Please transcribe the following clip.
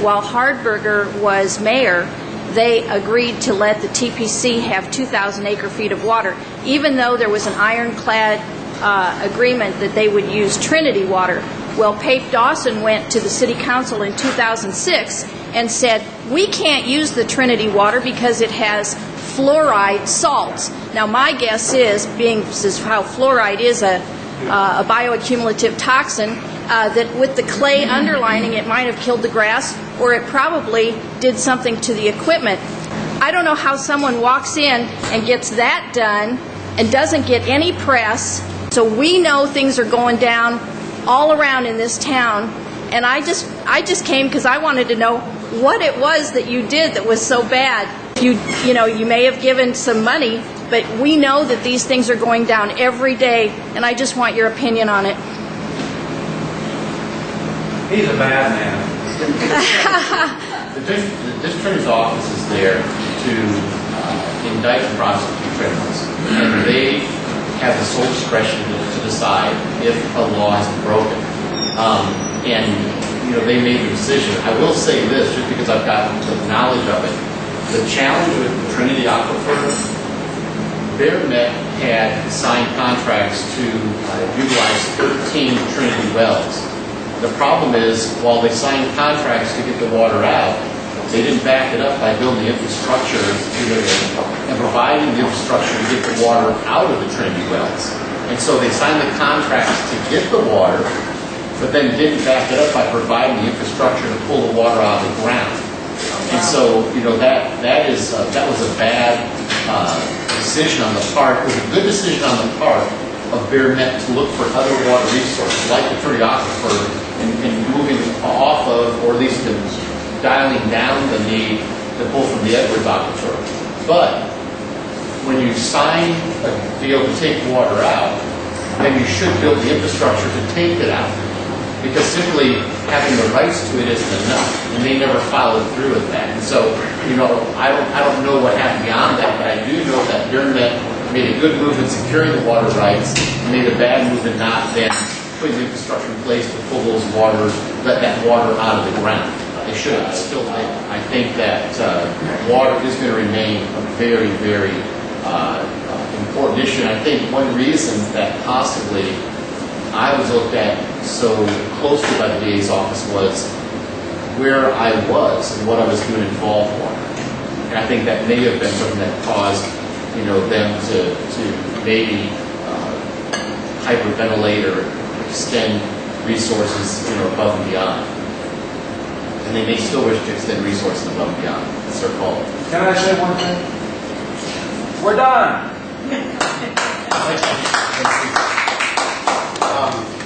While Hardberger was mayor, they agreed to let the TPC have 2,000 acre-feet of water, even though there was an ironclad agreement that they would use Trinity water. Well, Pape Dawson went to the city council in 2006 and said, we can't use the Trinity water because it has fluoride salts. Now, my guess is, being this is how fluoride is a bioaccumulative toxin, that with the clay underlining, it might have killed the grass, or it probably did something to the equipment. I don't know how someone walks in and gets that done and doesn't get any press. So we know things are going down all around in this town, and I just came because I wanted to know what it was that you did that was so bad. You may have given some money, but we know that these things are going down every day, and I just want your opinion on it. He's a bad man. The district attorney's office is there to indict and prosecute criminals, and they have the sole discretion to decide if a law has been broken. They made the decision. I will say this, just because I've got the knowledge of it. The challenge with Trinity Aquifer, Marriott had signed contracts to utilize 13 Trinity wells. The problem is, while they signed contracts to get the water out, they didn't back it up by building the infrastructure and providing the infrastructure to get the water out of the Trinity wells. And so they signed the contracts to get the water, but then didn't back it up by providing the infrastructure to pull the water out of the ground. And so, that was a bad decision on the part. It was a good decision on the part of Marriott to look for other water resources like the Trinity Aquifer and moving off of, or at least dialing down the need to pull from the Edwards Aquifer. But when you sign a deal to take water out, then you should build the infrastructure to take it out. Because simply having the rights to it isn't enough, and they never followed through with that. And so, I don't know what happened beyond that, but I do know that Marriott made a good move in securing the water rights, and made a bad move in not then putting the infrastructure in place to pull those waters, let that water out of the ground. They should have still. I think that water is going to remain a very, very important issue. And I think one reason that possibly I was looked at so closely by the DA's office was where I was and what I was doing in Baltimore. And I think that may have been something that caused, them to maybe hyperventilate or extend resources, above and beyond. And they may still wish to extend resources above and beyond. That's their call. Can I say one thing? We're done.